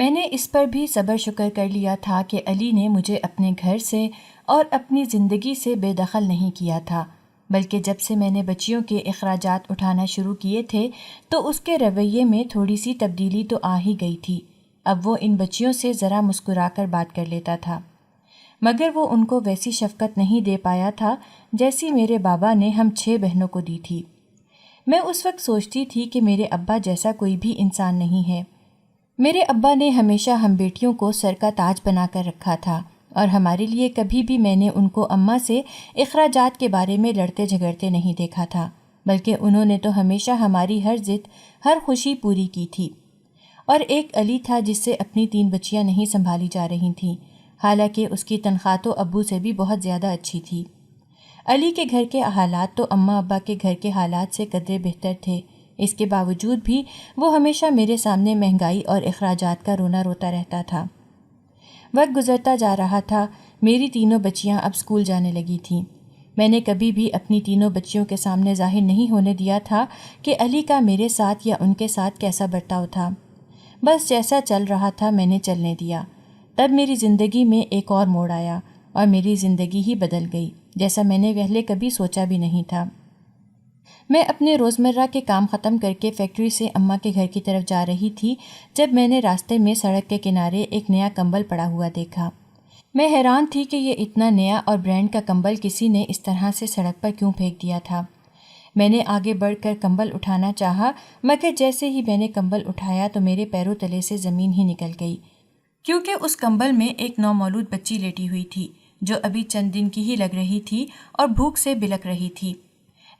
میں نے اس پر بھی صبر شکر کر لیا تھا کہ علی نے مجھے اپنے گھر سے اور اپنی زندگی سے بے دخل نہیں کیا تھا، بلکہ جب سے میں نے بچیوں کے اخراجات اٹھانا شروع کیے تھے تو اس کے رویے میں تھوڑی سی تبدیلی تو آ ہی گئی تھی۔ اب وہ ان بچیوں سے ذرا مسکرا کر بات کر لیتا تھا، مگر وہ ان کو ویسی شفقت نہیں دے پایا تھا جیسی میرے بابا نے ہم 6 بہنوں کو دی تھی۔ میں اس وقت سوچتی تھی کہ میرے ابا جیسا کوئی بھی انسان نہیں ہے۔ میرے ابا نے ہمیشہ ہم بیٹیوں کو سر کا تاج بنا کر رکھا تھا، اور ہمارے لیے کبھی بھی میں نے ان کو اماں سے اخراجات کے بارے میں لڑتے جھگڑتے نہیں دیکھا تھا، بلکہ انہوں نے تو ہمیشہ ہماری ہر ضد، ہر خوشی پوری کی تھی۔ اور ایک علی تھا جس سے اپنی 3 بچیاں نہیں سنبھالی جا رہی تھیں، حالانکہ اس کی تنخواہ تو ابو سے بھی بہت زیادہ اچھی تھی۔ علی کے گھر کے حالات تو اماں ابا کے گھر کے حالات سے قدرے بہتر تھے، اس کے باوجود بھی وہ ہمیشہ میرے سامنے مہنگائی اور اخراجات کا رونا روتا رہتا تھا۔ وقت گزرتا جا رہا تھا، میری تینوں بچیاں اب اسکول جانے لگی تھیں۔ میں نے کبھی بھی اپنی تینوں بچیوں کے سامنے ظاہر نہیں ہونے دیا تھا کہ علی کا میرے ساتھ یا ان کے ساتھ کیسا برتاؤ تھا، بس جیسا چل رہا تھا میں نے چلنے دیا۔ تب میری زندگی میں ایک اور موڑ آیا اور میری زندگی ہی بدل گئی، جیسا میں نے پہلے کبھی سوچا بھی نہیں تھا۔ میں اپنے روزمرہ کے کام ختم کر کے فیکٹری سے اماں کے گھر کی طرف جا رہی تھی جب میں نے راستے میں سڑک کے کنارے ایک نیا کمبل پڑا ہوا دیکھا۔ میں حیران تھی کہ یہ اتنا نیا اور برانڈ کا کمبل کسی نے اس طرح سے سڑک پر کیوں پھینک دیا تھا۔ میں نے آگے بڑھ کر کمبل اٹھانا چاہا، مگر جیسے ہی میں نے کمبل اٹھایا تو میرے پیروں تلے سے زمین ہی نکل گئی، کیونکہ اس کمبل میں ایک نومولود بچی لیٹی ہوئی تھی جو ابھی چند دن کی ہی لگ رہی تھی اور بھوک سے بلک رہی تھی۔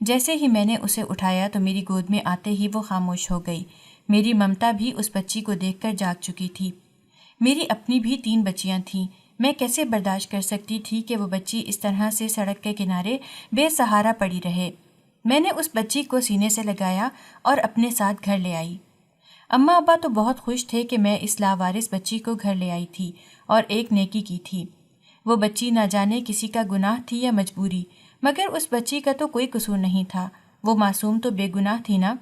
جیسے ہی میں نے اسے اٹھایا تو میری گود میں آتے ہی وہ خاموش ہو گئی۔ میری ممتا بھی اس بچی کو دیکھ کر جاگ چکی تھی۔ میری اپنی بھی 3 بچیاں تھیں۔ میں کیسے برداشت کر سکتی تھی کہ وہ بچی اس طرح سے سڑک کے کنارے بے سہارا پڑی رہے۔ میں نے اس بچی کو سینے سے لگایا اور اپنے ساتھ گھر لے آئی۔ اماں ابا تو بہت خوش تھے کہ میں اس لاوارث بچی کو گھر لے آئی تھی اور ایک نیکی کی تھی۔ وہ بچی نہ جانے کسی کا گناہ تھی یا مجبوری، مگر اس بچی کا تو کوئی قصور نہیں تھا، وہ معصوم تو بے گناہ تھی نا۔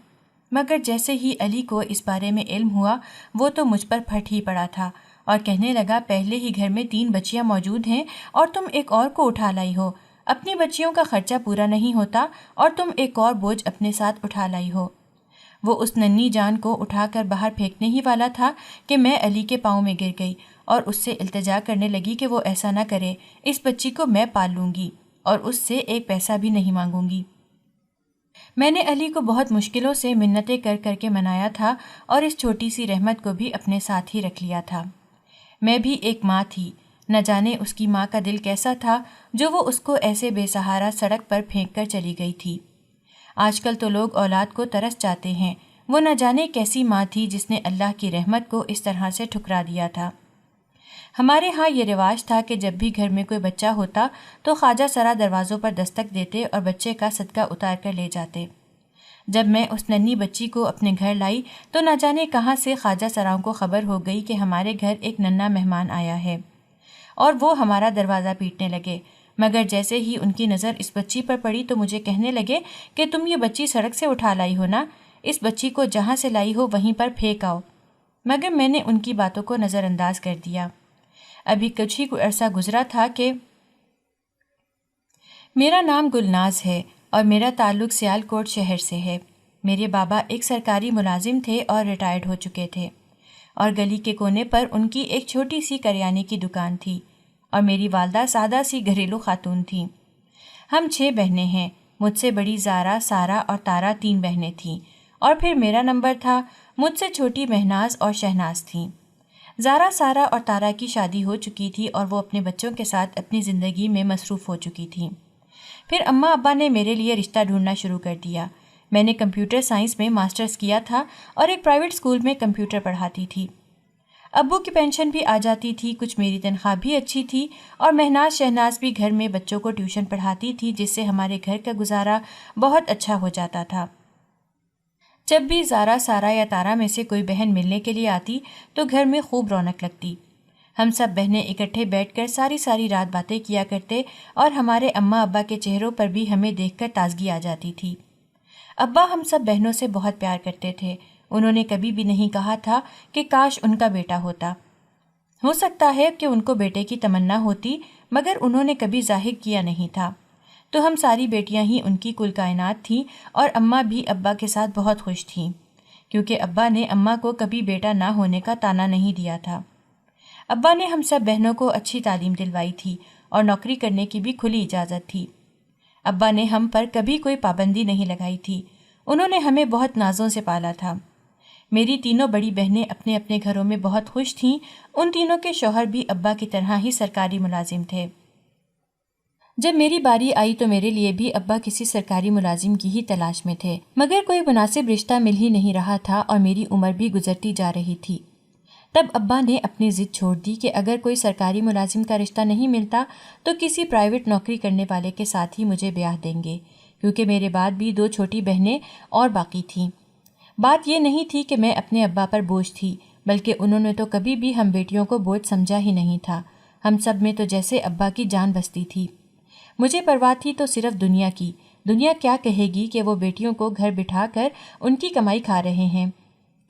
مگر جیسے ہی علی کو اس بارے میں علم ہوا وہ تو مجھ پر پھٹ ہی پڑا تھا اور کہنے لگا، پہلے ہی گھر میں 3 بچیاں موجود ہیں اور تم ایک اور کو اٹھا لائی ہو، اپنی بچیوں کا خرچہ پورا نہیں ہوتا اور تم ایک اور بوجھ اپنے ساتھ اٹھا لائی ہو۔ وہ اس ننھی جان کو اٹھا کر باہر پھینکنے ہی والا تھا کہ میں علی کے پاؤں میں گر گئی اور اس سے التجا کرنے لگی کہ وہ ایسا نہ کرے، اس بچی کو میں پال لوں گی اور اس سے 1 پیسہ بھی نہیں مانگوں گی۔ میں نے علی کو بہت مشکلوں سے منتیں کر کر کے منایا تھا اور اس چھوٹی سی رحمت کو بھی اپنے ساتھ ہی رکھ لیا تھا۔ میں بھی ایک ماں تھی، نہ جانے اس کی ماں کا دل کیسا تھا جو وہ اس کو ایسے بے سہارا سڑک پر پھینک کر چلی گئی تھی۔ آج کل تو لوگ اولاد کو ترس جاتے ہیں، وہ نہ جانے کیسی ماں تھی جس نے اللہ کی رحمت کو اس طرح سے ٹھکرا دیا تھا۔ ہمارے ہاں یہ رواج تھا کہ جب بھی گھر میں کوئی بچہ ہوتا تو خواجہ سرا دروازوں پر دستک دیتے اور بچے کا صدقہ اتار کر لے جاتے۔ جب میں اس ننھی بچی کو اپنے گھر لائی تو نہ جانے کہاں سے خواجہ سراؤں کو خبر ہو گئی کہ ہمارے گھر ایک ننھا مہمان آیا ہے، اور وہ ہمارا دروازہ پیٹنے لگے۔ مگر جیسے ہی ان کی نظر اس بچی پر پڑی تو مجھے کہنے لگے کہ تم یہ بچی سڑک سے اٹھا لائی ہو نا، اس بچی کو جہاں سے لائی ہو وہیں پر پھینک آؤ۔ مگر میں نے ان کی باتوں کو نظر انداز کر دیا۔ ابھی کچھ ہی عرصہ گزرا تھا کہ میرا نام گلناز ہے اور میرا تعلق سیال کوٹ شہر سے ہے۔ میرے بابا ایک سرکاری ملازم تھے اور ریٹائرڈ ہو چکے تھے، اور گلی کے کونے پر ان کی ایک چھوٹی سی کریانے کی دکان تھی، اور میری والدہ سادہ سی گھریلو خاتون تھیں۔ ہم 6 بہنیں ہیں، مجھ سے بڑی زارا، سارا اور تارا 3 بہنیں تھیں، اور پھر میرا نمبر تھا، مجھ سے چھوٹی مہناز اور شہناز تھیں۔ زارا، سارا اور تارا کی شادی ہو چکی تھی اور وہ اپنے بچوں کے ساتھ اپنی زندگی میں مصروف ہو چکی تھیں۔ پھر اماں ابا نے میرے لیے رشتہ ڈھونڈنا شروع کر دیا۔ میں نے کمپیوٹر سائنس میں ماسٹرز کیا تھا اور ایک پرائیویٹ اسکول میں کمپیوٹر پڑھاتی تھی۔ ابو کی پینشن بھی آ جاتی تھی، کچھ میری تنخواہ بھی اچھی تھی، اور مہناز شہناز بھی گھر میں بچوں کو ٹیوشن پڑھاتی تھی، جس سے ہمارے گھر کا گزارا بہت اچھا ہو جاتا تھا۔ جب بھی زارا، سارا یا تارا میں سے کوئی بہن ملنے کے لیے آتی تو گھر میں خوب رونق لگتی۔ ہم سب بہنیں اکٹھے بیٹھ کر ساری رات باتیں کیا کرتے اور ہمارے اماں ابا کے چہروں پر بھی ہمیں دیکھ کر تازگی آ جاتی تھی۔ ابا ہم سب بہنوں سے بہت پیار کرتے تھے انہوں نے کبھی بھی نہیں کہا تھا کہ کاش ان کا بیٹا ہوتا۔ ہو سکتا ہے کہ ان کو بیٹے کی تمنا ہوتی، مگر انہوں نے کبھی ظاہر کیا نہیں تھا۔ تو ہم ساری بیٹیاں ہی ان کی کل کائنات تھیں، اور اماں بھی ابا کے ساتھ بہت خوش تھیں، کیونکہ ابا نے اماں کو کبھی بیٹا نہ ہونے کا طعنہ نہیں دیا تھا۔ ابا نے ہم سب بہنوں کو اچھی تعلیم دلوائی تھی اور نوکری کرنے کی بھی کھلی اجازت تھی۔ ابا نے ہم پر کبھی کوئی پابندی نہیں لگائی تھی۔ انہوں نے ہمیں بہت نازوں سے پالا تھا۔ میری تینوں بڑی بہنیں اپنے اپنے گھروں میں بہت خوش تھیں۔ ان تینوں کے شوہر بھی ابا کی طرح ہی سرکاری ملازم تھے۔ جب میری باری آئی تو میرے لیے بھی ابا کسی سرکاری ملازم کی ہی تلاش میں تھے، مگر کوئی مناسب رشتہ مل ہی نہیں رہا تھا اور میری عمر بھی گزرتی جا رہی تھی۔ تب ابا نے اپنی ضد چھوڑ دی کہ اگر کوئی سرکاری ملازم کا رشتہ نہیں ملتا تو کسی پرائیویٹ نوکری کرنے والے کے ساتھ ہی مجھے بیاہ دیں گے، کیونکہ میرے بعد بھی 2 چھوٹی بہنیں اور باقی تھیں۔ بات یہ نہیں تھی کہ میں اپنے ابا پر بوجھ تھی، بلکہ انہوں نے تو کبھی بھی ہم بیٹیوں کو بوجھ سمجھا ہی نہیں تھا۔ ہم سب میں تو جیسے ابا کی جان بستی تھی۔ مجھے پرواہ تھی تو صرف دنیا کی۔ دنیا کیا کہے گی کہ وہ بیٹیوں کو گھر بٹھا کر ان کی کمائی کھا رہے ہیں،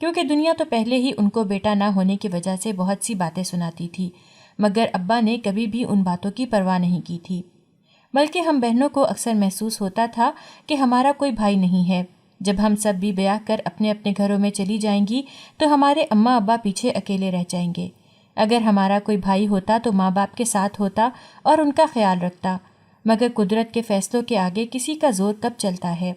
کیونکہ دنیا تو پہلے ہی ان کو بیٹا نہ ہونے کی وجہ سے بہت سی باتیں سناتی تھی، مگر ابا نے کبھی بھی ان باتوں کی پرواہ نہیں کی تھی۔ بلکہ ہم بہنوں کو اکثر محسوس ہوتا تھا کہ ہمارا کوئی بھائی نہیں ہے۔ جب ہم سب بھی بیاہ کر اپنے اپنے گھروں میں چلی جائیں گی تو ہمارے اماں ابا پیچھے اکیلے رہ جائیں گے۔ اگر ہمارا کوئی بھائی ہوتا تو ماں باپ کے ساتھ ہوتا اور ان کا خیال رکھتا، مگر قدرت کے فیصلوں کے آگے کسی کا زور کب چلتا ہے۔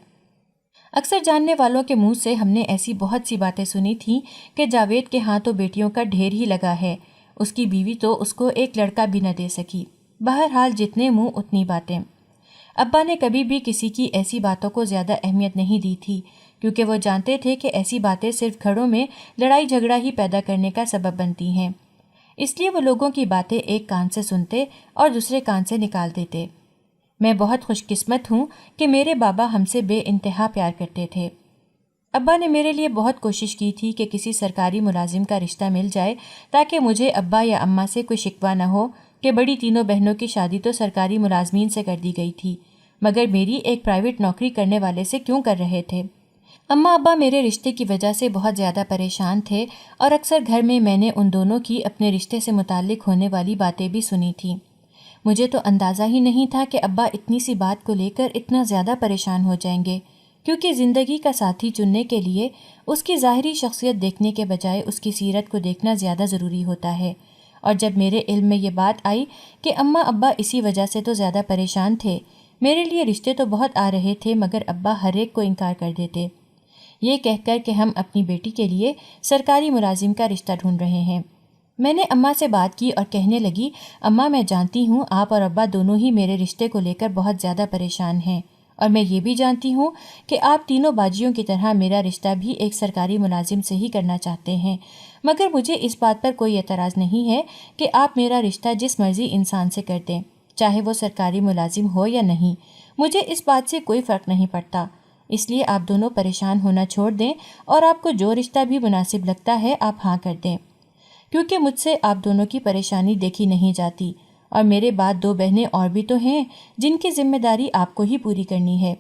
اکثر جاننے والوں کے منہ سے ہم نے ایسی بہت سی باتیں سنی تھیں کہ جاوید کے ہاں تو بیٹیوں کا ڈھیر ہی لگا ہے، اس کی بیوی تو اس کو ایک لڑکا بھی نہ دے سکی۔ بہرحال جتنے منہ اتنی باتیں۔ ابا نے کبھی بھی کسی کی ایسی باتوں کو زیادہ اہمیت نہیں دی تھی، کیونکہ وہ جانتے تھے کہ ایسی باتیں صرف گھروں میں لڑائی جھگڑا ہی پیدا کرنے کا سبب بنتی ہیں۔ اس لیے وہ لوگوں کی باتیں ایک کان سے سنتے اور دوسرے کان سے نکال دیتے۔ میں بہت خوش قسمت ہوں کہ میرے بابا ہم سے بے انتہا پیار کرتے تھے۔ ابا نے میرے لیے بہت کوشش کی تھی کہ کسی سرکاری ملازم کا رشتہ مل جائے تاکہ مجھے ابا یا اماں سے کوئی شکوہ نہ ہو کہ بڑی تینوں بہنوں کی شادی تو سرکاری ملازمین سے کر دی گئی تھی، مگر میری ایک پرائیویٹ نوکری کرنے والے سے کیوں کر رہے تھے؟ اماں ابا میرے رشتے کی وجہ سے بہت زیادہ پریشان تھے، اور اکثر گھر میں نے ان دونوں کی اپنے رشتے سے متعلق ہونے والی باتیں بھی سنی تھیں۔ مجھے تو اندازہ ہی نہیں تھا کہ ابا اتنی سی بات کو لے کر اتنا زیادہ پریشان ہو جائیں گے، کیونکہ زندگی کا ساتھی چننے کے لیے اس کی ظاہری شخصیت دیکھنے کے بجائے اس کی سیرت کو دیکھنا زیادہ ضروری ہوتا ہے۔ اور جب میرے علم میں یہ بات آئی کہ اماں ابا اسی وجہ سے تو زیادہ پریشان تھے، میرے لیے رشتے تو بہت آ رہے تھے مگر ابا ہر ایک کو انکار کر دیتے، یہ کہہ کر کہ ہم اپنی بیٹی کے لیے سرکاری ملازم کا رشتہ ڈھونڈ رہے ہیں۔ میں نے اماں سے بات کی اور کہنے لگی، اماں میں جانتی ہوں آپ اور ابا دونوں ہی میرے رشتے کو لے کر بہت زیادہ پریشان ہیں، اور میں یہ بھی جانتی ہوں کہ آپ تینوں باجیوں کی طرح میرا رشتہ بھی ایک سرکاری ملازم سے ہی کرنا چاہتے ہیں، مگر مجھے اس بات پر کوئی اعتراض نہیں ہے کہ آپ میرا رشتہ جس مرضی انسان سے کر دیں، چاہے وہ سرکاری ملازم ہو یا نہیں، مجھے اس بات سے کوئی فرق نہیں پڑتا۔ اس لیے آپ دونوں پریشان ہونا چھوڑ دیں اور آپ کو جو رشتہ بھی مناسب لگتا ہے آپ ہاں کر دیں، کیونکہ مجھ سے آپ دونوں کی پریشانی دیکھی نہیں جاتی، اور میرے بعد 2 بہنیں اور بھی تو ہیں جن کی ذمہ داری آپ کو ہی پوری کرنی ہے۔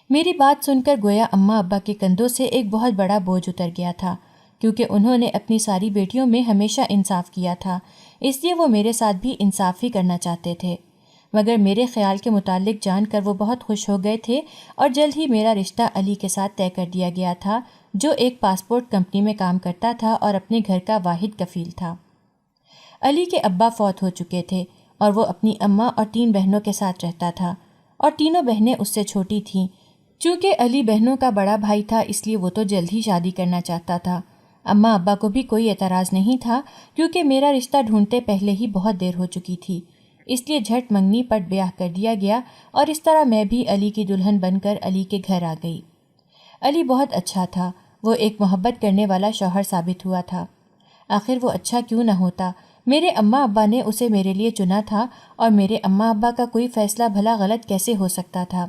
میری بات سن کر گویا اماں ابا کے کندھوں سے ایک بہت بڑا بوجھ اتر گیا تھا، کیونکہ انہوں نے اپنی ساری بیٹیوں میں ہمیشہ انصاف کیا تھا، اس لیے وہ میرے ساتھ بھی انصاف ہی کرنا چاہتے تھے۔ مگر میرے خیال کے متعلق جان کر وہ بہت خوش ہو گئے تھے، اور جلد ہی میرا رشتہ علی کے ساتھ طے کر دیا گیا تھا، جو ایک پاسپورٹ کمپنی میں کام کرتا تھا اور اپنے گھر کا واحد کفیل تھا۔ علی کے ابا فوت ہو چکے تھے اور وہ اپنی اماں اور 3 بہنوں کے ساتھ رہتا تھا، اور تینوں بہنیں اس سے چھوٹی تھیں۔ چونکہ علی بہنوں کا بڑا بھائی تھا اس لیے وہ تو جلد ہی شادی کرنا چاہتا تھا۔ اماں ابا کو بھی کوئی اعتراض نہیں تھا، کیونکہ میرا رشتہ ڈھونڈتے پہلے ہی بہت دیر ہو چکی تھی، اس لیے جھٹ منگنی پٹ بیاہ کر دیا گیا، اور اس طرح میں بھی علی کی دلہن بن کر علی کے گھر آ گئی۔ علی بہت اچھا تھا، وہ ایک محبت کرنے والا شوہر ثابت ہوا تھا۔ آخر وہ اچھا کیوں نہ ہوتا؟ میرے اماں ابا نے اسے میرے لیے چنا تھا، اور میرے اماں ابا کا کوئی فیصلہ بھلا غلط کیسے ہو سکتا تھا؟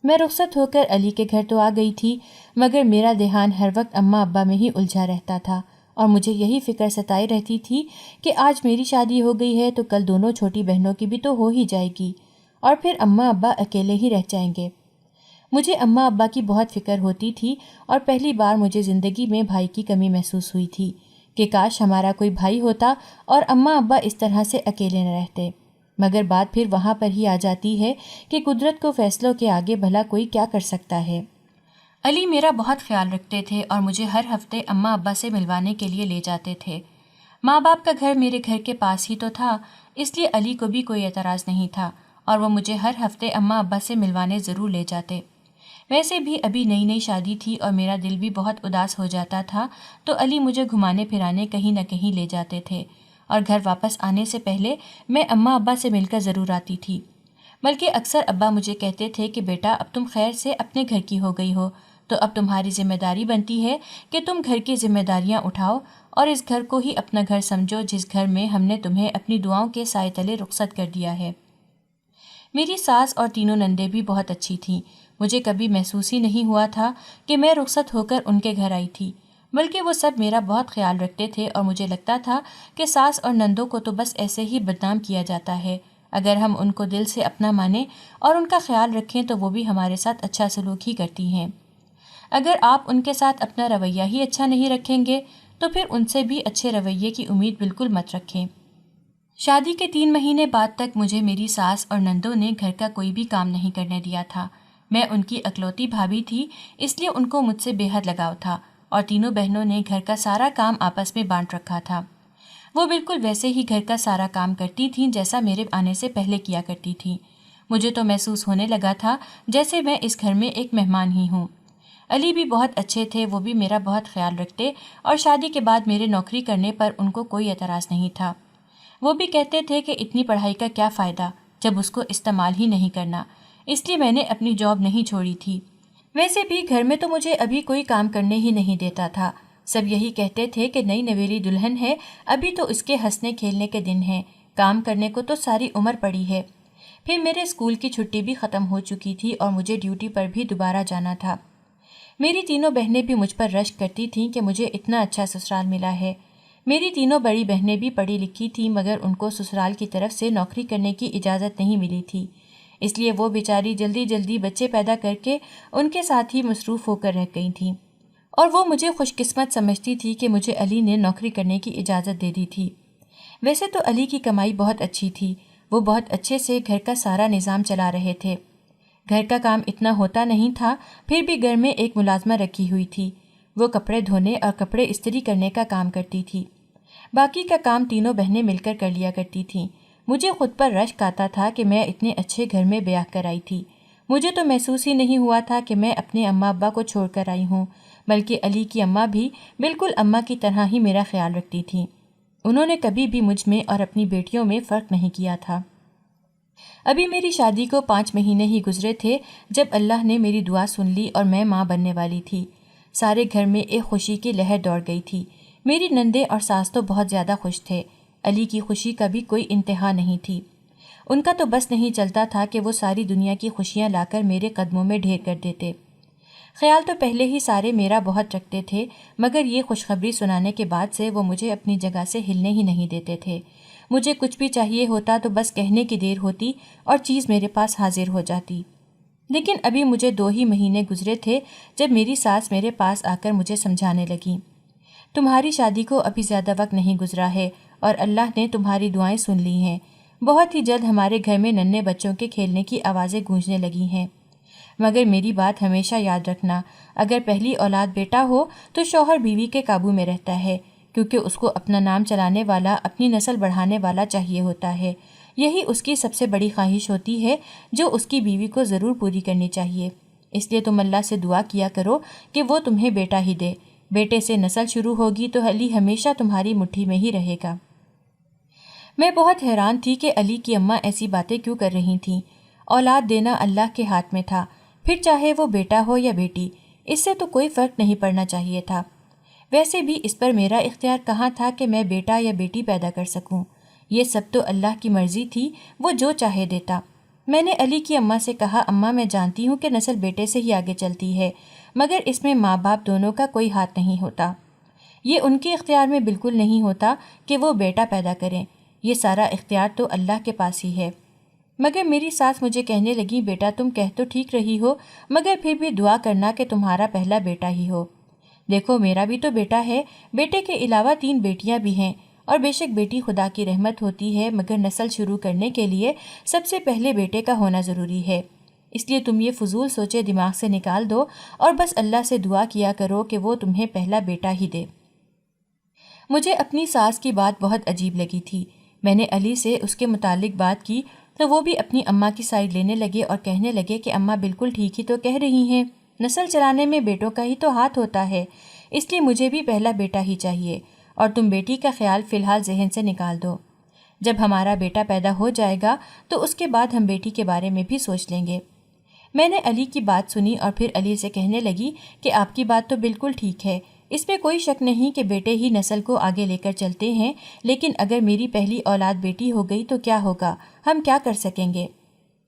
میں رخصت ہو کر علی کے گھر تو آ گئی تھی، مگر میرا دھیان ہر وقت اماں ابا میں ہی الجھا رہتا تھا، اور مجھے یہی فکر ستائے رہتی تھی کہ آج میری شادی ہو گئی ہے تو کل دونوں چھوٹی بہنوں کی بھی تو ہو ہی جائے گی، اور پھر اماں ابا اکیلے ہی رہ جائیں گے۔ مجھے اماں ابا کی بہت فکر ہوتی تھی اور پہلی بار مجھے زندگی میں بھائی کی کمی محسوس ہوئی تھی کہ کاش ہمارا کوئی بھائی ہوتا اور اماں ابا اس طرح سے اکیلے نہ رہتے۔ مگر بات پھر وہاں پر ہی آ جاتی ہے کہ قدرت کو فیصلوں کے آگے بھلا کوئی کیا کر سکتا ہے۔ علی میرا بہت خیال رکھتے تھے اور مجھے ہر ہفتے اماں ابا سے ملوانے کے لیے لے جاتے تھے۔ ماں باپ کا گھر میرے گھر کے پاس ہی تو تھا، اس لیے علی کو بھی کوئی اعتراض نہیں تھا اور وہ مجھے ہر ہفتے اماں ابا سے ملوانے ضرور لے جاتے۔ ویسے بھی ابھی نئی نئی شادی تھی اور میرا دل بھی بہت اداس ہو جاتا تھا، تو علی مجھے گھمانے پھرانے کہیں نہ کہیں لے جاتے تھے اور گھر واپس آنے سے پہلے میں اماں ابا سے مل کر ضرور آتی تھی۔ بلکہ اکثر ابا مجھے کہتے تھے کہ بیٹا اب تم خیر سے اپنے گھر کی ہو گئی ہو، تو اب تمہاری ذمہ داری بنتی ہے کہ تم گھر کی ذمہ داریاں اٹھاؤ اور اس گھر کو ہی اپنا گھر سمجھو جس گھر میں ہم نے تمہیں اپنی دعاؤں کے سائے تلے رخصت کر دیا ہے۔ میری ساس اور تینوں نندیں بھی بہت اچھی تھیں، مجھے کبھی محسوس ہی نہیں ہوا تھا کہ میں رخصت ہو کر ان کے گھر آئی تھی، بلکہ وہ سب میرا بہت خیال رکھتے تھے اور مجھے لگتا تھا کہ ساس اور نندوں کو تو بس ایسے ہی بدنام کیا جاتا ہے، اگر ہم ان کو دل سے اپنا مانیں اور ان کا خیال رکھیں تو وہ بھی ہمارے ساتھ اچھا سلوک ہی کرتی ہیں۔ اگر آپ ان کے ساتھ اپنا رویہ ہی اچھا نہیں رکھیں گے تو پھر ان سے بھی اچھے رویے کی امید بالکل مت رکھیں۔ شادی کے 3 مہینے بعد تک مجھے میری ساس اور نندوں نے گھر کا کوئی بھی کام نہیں کرنے دیا تھا۔ میں ان کی اکلوتی بھابھی تھی، اس لیے ان کو مجھ سے بے حد لگاؤ تھا اور تینوں بہنوں نے گھر کا سارا کام آپس میں بانٹ رکھا تھا۔ وہ بالکل ویسے ہی گھر کا سارا کام کرتی تھیں جیسا میرے آنے سے پہلے کیا کرتی تھیں۔ مجھے تو محسوس ہونے لگا تھا جیسے میں اس گھر میں ایک مہمان ہی ہوں۔ علی بھی بہت اچھے تھے، وہ بھی میرا بہت خیال رکھتے اور شادی کے بعد میرے نوکری کرنے پر ان کو کوئی اعتراض نہیں تھا۔ وہ بھی کہتے تھے کہ اتنی پڑھائی کا کیا فائدہ جب اس کو استعمال ہی نہیں کرنا، اس لیے میں نے اپنی جاب نہیں چھوڑی تھی۔ ویسے بھی گھر میں تو مجھے ابھی کوئی کام کرنے ہی نہیں دیتا تھا، سب یہی کہتے تھے کہ نئی نویلی دلہن ہے، ابھی تو اس کے ہنسنے کھیلنے کے دن ہیں، کام کرنے کو تو ساری عمر پڑی ہے۔ پھر میرے اسکول کی چھٹی بھی ختم ہو چکی تھی اور مجھے ڈیوٹی پر بھی دوبارہ جانا تھا۔ میری تینوں بہنیں بھی مجھ پر رشک کرتی تھیں کہ مجھے اتنا اچھا سسرال ملا ہے۔ میری تینوں بڑی بہنیں بھی پڑھی لکھی تھیں مگر ان کو سسرال کی طرف سے نوکری کرنے کی اجازت نہیں ملی تھی، اس لیے وہ بیچاری جلدی جلدی بچے پیدا کر کے ان کے ساتھ ہی مصروف ہو کر رہ گئی تھیں، اور وہ مجھے خوش قسمت سمجھتی تھی کہ مجھے علی نے نوکری کرنے کی اجازت دے دی تھی۔ ویسے تو علی کی کمائی بہت اچھی تھی، وہ بہت اچھے سے گھر کا سارا نظام چلا رہے تھے۔ گھر کا کام اتنا ہوتا نہیں تھا، پھر بھی گھر میں ایک ملازمہ رکھی ہوئی تھی، وہ کپڑے دھونے اور کپڑے استری کرنے کا کام کرتی تھی، باقی کا کام تینوں بہنیں مل کر کر لیا کرتی تھیں۔ مجھے خود پر رشک آتا تھا کہ میں اتنے اچھے گھر میں بیاہ کر آئی تھی، مجھے تو محسوس ہی نہیں ہوا تھا کہ میں اپنے اماں ابا کو چھوڑ کر آئی ہوں، بلکہ علی کی اماں بھی بالکل اماں کی طرح ہی میرا خیال رکھتی تھیں، انہوں نے کبھی بھی مجھ میں اور اپنی بیٹیوں میں فرق نہیں کیا تھا۔ ابھی میری شادی کو 5 مہینے ہی گزرے تھے جب اللہ نے میری دعا سن لی اور میں ماں بننے والی تھی۔ سارے گھر میں ایک خوشی کی لہر دوڑ گئی تھی، میری نندیں اور ساس تو بہت زیادہ خوش تھے، علی کی خوشی کا بھی کوئی انتہا نہیں تھی، ان کا تو بس نہیں چلتا تھا کہ وہ ساری دنیا کی خوشیاں لا کر میرے قدموں میں ڈھیر کر دیتے۔ خیال تو پہلے ہی سارے میرا بہت رکھتے تھے مگر یہ خوشخبری سنانے کے بعد سے وہ مجھے اپنی جگہ سے ہلنے ہی نہیں دیتے تھے۔ مجھے کچھ بھی چاہیے ہوتا تو بس کہنے کی دیر ہوتی اور چیز میرے پاس حاضر ہو جاتی۔ لیکن ابھی مجھے 2 ہی مہینے گزرے تھے جب میری ساس میرے پاس آ کر مجھے سمجھانے لگیں، تمہاری شادی کو ابھی زیادہ وقت نہیں گزرا ہے اور اللہ نے تمہاری دعائیں سن لی ہیں، بہت ہی جلد ہمارے گھر میں ننھے بچوں کے کھیلنے کی آوازیں گونجنے لگی ہیں، مگر میری بات ہمیشہ یاد رکھنا، اگر پہلی اولاد بیٹا ہو تو شوہر بیوی کے قابو میں رہتا ہے، کیونکہ اس کو اپنا نام چلانے والا، اپنی نسل بڑھانے والا چاہیے ہوتا ہے، یہی اس کی سب سے بڑی خواہش ہوتی ہے جو اس کی بیوی کو ضرور پوری کرنی چاہیے، اس لیے تم اللہ سے دعا کیا کرو کہ وہ تمہیں بیٹا ہی دے، بیٹے سے نسل شروع ہوگی تو علی ہمیشہ تمہاری مٹھی میں ہی رہے گا۔ میں بہت حیران تھی کہ علی کی اماں ایسی باتیں کیوں کر رہی تھیں، اولاد دینا اللہ کے ہاتھ میں تھا، پھر چاہے وہ بیٹا ہو یا بیٹی، اس سے تو کوئی فرق نہیں پڑنا چاہیے تھا، ویسے بھی اس پر میرا اختیار کہاں تھا کہ میں بیٹا یا بیٹی پیدا کر سکوں، یہ سب تو اللہ کی مرضی تھی، وہ جو چاہے دیتا۔ میں نے علی کی اماں سے کہا، اماں میں جانتی ہوں کہ نسل بیٹے سے ہی آگے چلتی ہے مگر اس میں ماں باپ دونوں کا کوئی ہاتھ نہیں ہوتا، یہ ان کے اختیار میں بالکل نہیں ہوتا کہ وہ بیٹا پیدا کریں، یہ سارا اختیار تو اللہ کے پاس ہی ہے۔ مگر میری ساس مجھے کہنے لگی، بیٹا تم کہہ تو ٹھیک رہی ہو، مگر پھر بھی دعا کرنا کہ تمہارا پہلا بیٹا ہی ہو۔ دیکھو میرا بھی تو بیٹا ہے، بیٹے کے علاوہ 3 بیٹیاں بھی ہیں، اور بے شک بیٹی خدا کی رحمت ہوتی ہے، مگر نسل شروع کرنے کے لیے سب سے پہلے بیٹے کا ہونا ضروری ہے۔ اس لیے تم یہ فضول سوچے دماغ سے نکال دو اور بس اللہ سے دعا کیا کرو کہ وہ تمہیں پہلا بیٹا ہی دے۔ مجھے اپنی ساس کی بات بہت عجیب لگی تھی۔ میں نے علی سے اس کے متعلق بات کی تو وہ بھی اپنی اماں کی سائیڈ لینے لگے اور کہنے لگے کہ اماں بالکل ٹھیک ہی تو کہہ رہی ہیں، نسل چلانے میں بیٹوں کا ہی تو ہاتھ ہوتا ہے، اس لیے مجھے بھی پہلا بیٹا ہی چاہیے، اور تم بیٹی کا خیال فی الحال ذہن سے نکال دو۔ جب ہمارا بیٹا پیدا ہو جائے گا تو اس کے بعد ہم بیٹی کے بارے میں بھی سوچ لیں گے۔ میں نے علی کی بات سنی اور پھر علی سے کہنے لگی کہ آپ کی بات تو بالکل ٹھیک ہے، اس میں کوئی شک نہیں کہ بیٹے ہی نسل کو آگے لے کر چلتے ہیں، لیکن اگر میری پہلی اولاد بیٹی ہو گئی تو کیا ہوگا، ہم کیا کر سکیں گے؟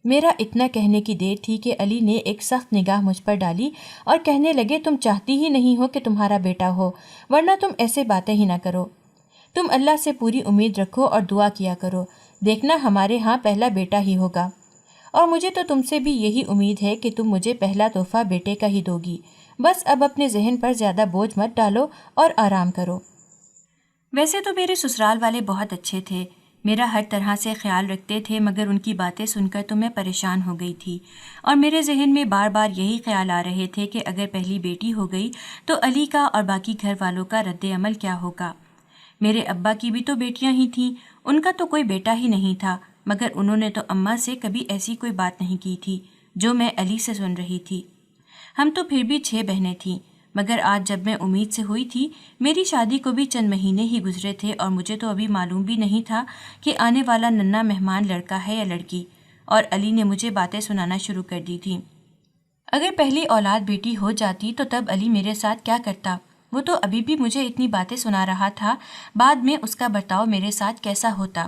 میرا اتنا کہنے کی دیر تھی کہ علی نے ایک سخت نگاہ مجھ پر ڈالی اور کہنے لگے، تم چاہتی ہی نہیں ہو کہ تمہارا بیٹا ہو، ورنہ تم ایسے باتیں ہی نہ کرو۔ تم اللہ سے پوری امید رکھو اور دعا کیا کرو، دیکھنا ہمارے ہاں پہلا بیٹا ہی ہوگا، اور مجھے تو تم سے بھی یہی امید ہے کہ تم مجھے پہلا تحفہ بیٹے کا ہی دو گی۔ بس اب اپنے ذہن پر زیادہ بوجھ مت ڈالو اور آرام کرو۔ ویسے تو میرے سسرال والے بہت اچھے تھے، میرا ہر طرح سے خیال رکھتے تھے، مگر ان کی باتیں سن کر تو میں پریشان ہو گئی تھی، اور میرے ذہن میں بار بار یہی خیال آ رہے تھے کہ اگر پہلی بیٹی ہو گئی تو علی کا اور باقی گھر والوں کا رد عمل کیا ہوگا۔ میرے ابا کی بھی تو بیٹیاں ہی تھیں، ان کا تو کوئی بیٹا ہی نہیں تھا، مگر انہوں نے تو اماں سے کبھی ایسی کوئی بات نہیں کی تھی جو میں علی سے سن رہی تھی۔ ہم تو پھر بھی 6 بہنیں تھیں، مگر آج جب میں امید سے ہوئی تھی، میری شادی کو بھی چند مہینے ہی گزرے تھے اور مجھے تو ابھی معلوم بھی نہیں تھا کہ آنے والا ننھا مہمان لڑکا ہے یا لڑکی، اور علی نے مجھے باتیں سنانا شروع کر دی تھیں۔ اگر پہلی اولاد بیٹی ہو جاتی تو تب علی میرے ساتھ کیا کرتا؟ وہ تو ابھی بھی مجھے اتنی باتیں سنا رہا تھا، بعد میں اس کا برتاؤ میرے ساتھ کیسا ہوتا؟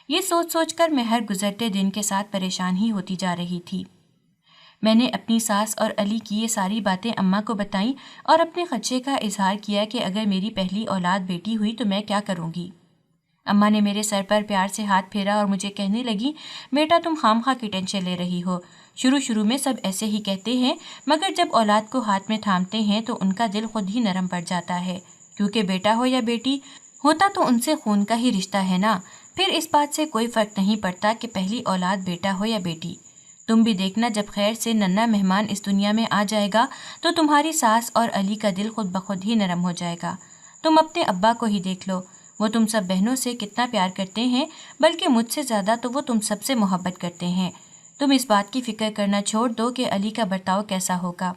یہ سوچ سوچ کر میں ہر گزرتے دن کے ساتھ پریشان ہی ہوتی جا رہی تھی۔ میں نے اپنی ساس اور علی کی یہ ساری باتیں اماں کو بتائیں اور اپنے خدشے کا اظہار کیا کہ اگر میری پہلی اولاد بیٹی ہوئی تو میں کیا کروں گی۔ اماں نے میرے سر پر پیار سے ہاتھ پھیرا اور مجھے کہنے لگی، بیٹا تم خواہ کی ٹینشن لے رہی ہو، شروع میں سب ایسے ہی کہتے ہیں، مگر جب اولاد کو ہاتھ میں تھامتے ہیں تو ان کا دل خود ہی نرم پڑ جاتا ہے، کیونکہ بیٹا ہو یا بیٹی ہوتا تو ان سے خون کا ہی رشتہ ہے نا، پھر اس بات سے کوئی فرق نہیں پڑتا کہ پہلی اولاد بیٹا ہو یا بیٹی۔ تم بھی دیکھنا جب خیر سے ننھا مہمان اس دنیا میں آ جائے گا تو تمہاری ساس اور علی کا دل خود بخود ہی نرم ہو جائے گا۔ تم اپنے ابا کو ہی دیکھ لو، وہ تم سب بہنوں سے کتنا پیار کرتے ہیں، بلکہ مجھ سے زیادہ تو وہ تم سب سے محبت کرتے ہیں۔ تم اس بات کی فکر کرنا چھوڑ دو کہ علی کا برتاؤ کیسا ہوگا۔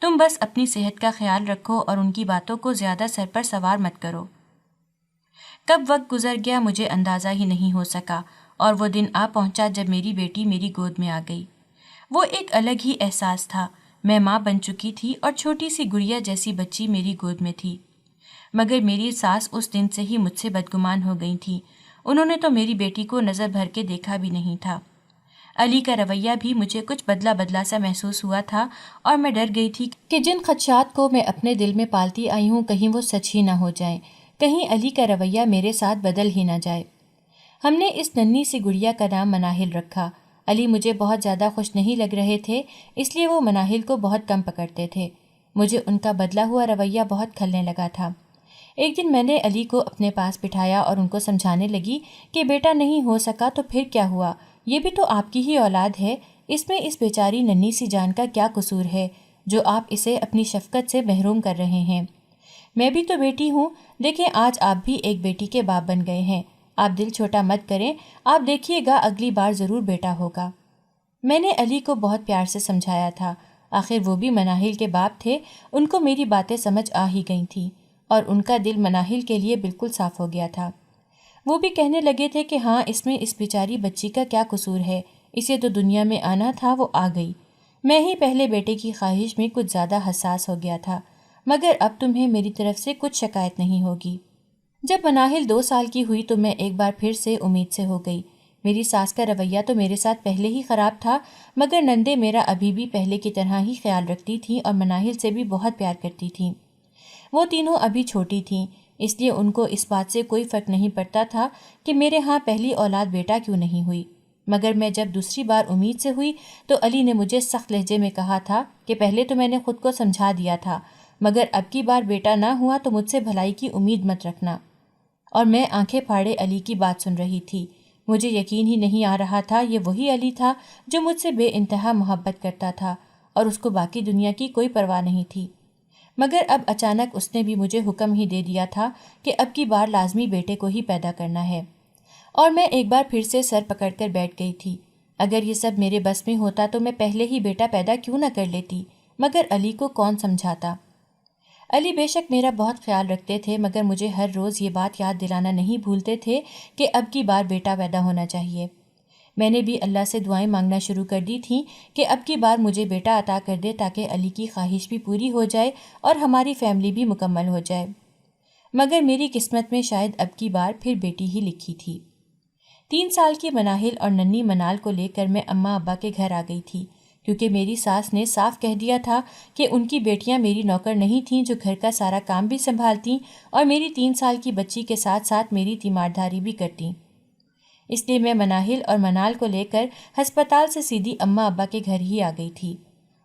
تم بس اپنی صحت کا خیال رکھو اور ان کی باتوں کو زیادہ سر پر سوار مت کرو۔ کب وقت گزر گیا مجھے اندازہ ہی نہیں ہو سکا، اور وہ دن آ پہنچا جب میری بیٹی میری گود میں آ گئی۔ وہ ایک الگ ہی احساس تھا، میں ماں بن چکی تھی اور چھوٹی سی گڑیا جیسی بچی میری گود میں تھی، مگر میری ساس اس دن سے ہی مجھ سے بدگمان ہو گئی تھی، انہوں نے تو میری بیٹی کو نظر بھر کے دیکھا بھی نہیں تھا۔ علی کا رویہ بھی مجھے کچھ بدلا سا محسوس ہوا تھا، اور میں ڈر گئی تھی کہ جن خدشات کو میں اپنے دل میں پالتی آئی ہوں کہیں وہ سچ ہی نہ ہو جائیں، کہیں علی کا رویہ میرے ساتھ بدل ہی نہ جائے۔ ہم نے اس ننھی سی گڑیا کا نام مناہل رکھا۔ علی مجھے بہت زیادہ خوش نہیں لگ رہے تھے، اس لیے وہ مناہل کو بہت کم پکڑتے تھے، مجھے ان کا بدلا ہوا رویہ بہت کھلنے لگا تھا۔ ایک دن میں نے علی کو اپنے پاس بٹھایا اور ان کو سمجھانے لگی کہ بیٹا نہیں ہو سکا تو پھر کیا ہوا، یہ بھی تو آپ کی ہی اولاد ہے، اس میں اس بیچاری ننھی سی جان کا کیا قصور ہے جو آپ اسے اپنی شفقت سے محروم کر رہے ہیں۔ میں بھی تو بیٹی ہوں، دیکھیں آج آپ بھی ایک بیٹی کے باپ بن گئے ہیں، آپ دل چھوٹا مت کریں، آپ دیکھیے گا اگلی بار ضرور بیٹا ہوگا۔ میں نے علی کو بہت پیار سے سمجھایا تھا، آخر وہ بھی مناہل کے باپ تھے، ان کو میری باتیں سمجھ آ ہی گئی تھیں، اور ان کا دل مناہل کے لیے بالکل صاف ہو گیا تھا۔ وہ بھی کہنے لگے تھے کہ ہاں اس میں اس بیچاری بچی کا کیا قصور ہے، اسے تو دنیا میں آنا تھا، وہ آ گئی۔ میں ہی پہلے بیٹے کی خواہش میں کچھ زیادہ حساس ہو گیا تھا، مگر اب تمہیں میری طرف سے کچھ شکایت نہیں ہوگی۔ جب مناہل 2 سال کی ہوئی تو میں ایک بار پھر سے امید سے ہو گئی۔ میری ساس کا رویہ تو میرے ساتھ پہلے ہی خراب تھا، مگر نندے میرا ابھی بھی پہلے کی طرح ہی خیال رکھتی تھیں اور مناہل سے بھی بہت پیار کرتی تھیں۔ وہ تینوں ابھی چھوٹی تھیں، اس لیے ان کو اس بات سے کوئی فرق نہیں پڑتا تھا کہ میرے ہاں پہلی اولاد بیٹا کیوں نہیں ہوئی، مگر میں جب دوسری بار امید سے ہوئی تو علی نے مجھے سخت لہجے میں کہا تھا کہ پہلے تو میں نے خود کو سمجھا دیا تھا، مگر اب کی بار بیٹا نہ ہوا تو مجھ سے بھلائی کی امید مت رکھنا۔ اور میں آنکھیں پھاڑے علی کی بات سن رہی تھی۔ مجھے یقین ہی نہیں آ رہا تھا یہ وہی علی تھا جو مجھ سے بے انتہا محبت کرتا تھا اور اس کو باقی دنیا کی کوئی پرواہ نہیں تھی۔ مگر اب اچانک اس نے بھی مجھے حکم ہی دے دیا تھا کہ اب کی بار لازمی بیٹے کو ہی پیدا کرنا ہے، اور میں ایک بار پھر سے سر پکڑ کر بیٹھ گئی تھی۔ اگر یہ سب میرے بس میں ہوتا تو میں پہلے ہی بیٹا پیدا کیوں نہ کر لیتی، مگر علی کو کون سمجھاتا۔ علی بے شک میرا بہت خیال رکھتے تھے، مگر مجھے ہر روز یہ بات یاد دلانا نہیں بھولتے تھے کہ اب کی بار بیٹا پیدا ہونا چاہیے۔ میں نے بھی اللہ سے دعائیں مانگنا شروع کر دی تھیں کہ اب کی بار مجھے بیٹا عطا کر دے تاکہ علی کی خواہش بھی پوری ہو جائے اور ہماری فیملی بھی مکمل ہو جائے۔ مگر میری قسمت میں شاید اب کی بار پھر بیٹی ہی لکھی تھی۔ 3 سال کی مناہل اور ننھی منال کو لے کر میں اماں ابا کے گھر آ گئی تھی، کیونکہ میری ساس نے صاف کہہ دیا تھا کہ ان کی بیٹیاں میری نوکر نہیں تھیں جو گھر کا سارا کام بھی سنبھالتیں اور میری 3 سال کی بچی کے ساتھ ساتھ میری تیمارداری بھی کرتیں۔ اس لیے میں مناہل اور منال کو لے کر ہسپتال سے سیدھی اماں ابا کے گھر ہی آ گئی تھی۔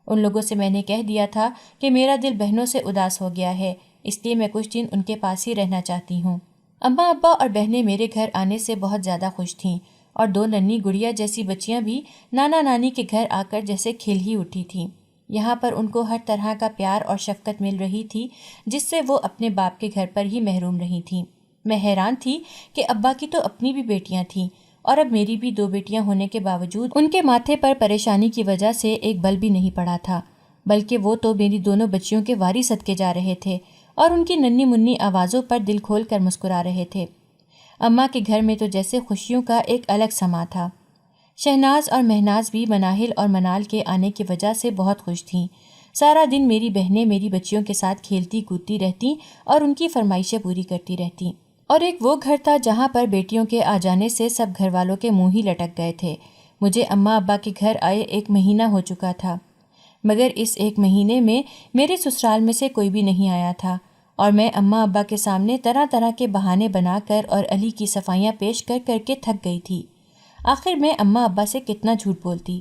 ان لوگوں سے میں نے کہہ دیا تھا کہ میرا دل بہنوں سے اداس ہو گیا ہے، اس لیے میں کچھ دن ان کے پاس ہی رہنا چاہتی ہوں۔ اماں ابا اور بہنیں میرے گھر آنے سے بہت زیادہ خوش تھیں، اور 2 ننھی گڑیا جیسی بچیاں بھی نانا نانی کے گھر آ کر جیسے کھل ہی اٹھی تھیں۔ یہاں پر ان کو ہر طرح کا پیار اور شفقت مل رہی تھی جس سے وہ اپنے باپ کے گھر پر ہی محروم رہی تھیں۔ میں حیران تھی کہ ابا کی تو اپنی بھی بیٹیاں تھیں، اور اب میری بھی 2 بیٹیاں ہونے کے باوجود ان کے ماتھے پر پریشانی کی وجہ سے ایک بل بھی نہیں پڑا تھا، بلکہ وہ تو میری دونوں بچیوں کے واری صدقے جا رہے تھے اور ان کی ننھی منی آوازوں پر دل کھول کر مسکرا رہے تھے۔ اماں کے گھر میں تو جیسے خوشیوں کا ایک الگ سما تھا۔ شہناز اور مہناز بھی مناہل اور منال کے آنے کی وجہ سے بہت خوش تھیں۔ سارا دن میری بہنیں میری بچیوں کے ساتھ کھیلتی کودتی رہتیں اور ان کی فرمائشیں پوری کرتی رہتیں۔ اور ایک وہ گھر تھا جہاں پر بیٹیوں کے آ جانے سے سب گھر والوں کے منہ ہی لٹک گئے تھے۔ مجھے اماں ابا کے گھر آئے 1 مہینہ ہو چکا تھا، مگر اس 1 مہینے میں میرے سسرال میں سے کوئی بھی نہیں آیا تھا، اور میں اماں ابا کے سامنے طرح طرح کے بہانے بنا کر اور علی کی صفائیاں پیش کر کر کے تھک گئی تھی۔ آخر میں اماں ابا سے کتنا جھوٹ بولتی۔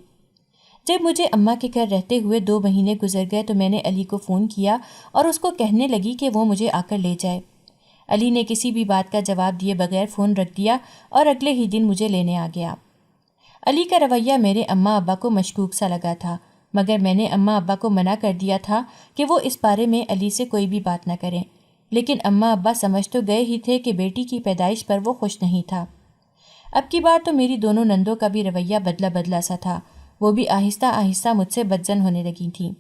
جب مجھے اماں کے گھر رہتے ہوئے 2 مہینے گزر گئے تو میں نے علی کو فون کیا اور اس کو کہنے لگی کہ وہ مجھے آ کر لے جائے۔ علی نے کسی بھی بات کا جواب دیے بغیر فون رکھ دیا اور اگلے ہی دن مجھے لینے آ گیا۔ علی کا رویہ میرے اماں ابا کو مشکوک سا لگا تھا، مگر میں نے اماں ابا کو منع کر دیا تھا کہ وہ اس بارے میں علی سے کوئی بھی بات نہ کریں، لیکن اماں ابا سمجھ تو گئے ہی تھے کہ بیٹی کی پیدائش پر وہ خوش نہیں تھا۔ اب کی بار تو میری دونوں نندوں کا بھی رویہ بدلا بدلا سا تھا، وہ بھی آہستہ آہستہ مجھ سے بدظن ہونے لگی تھیں۔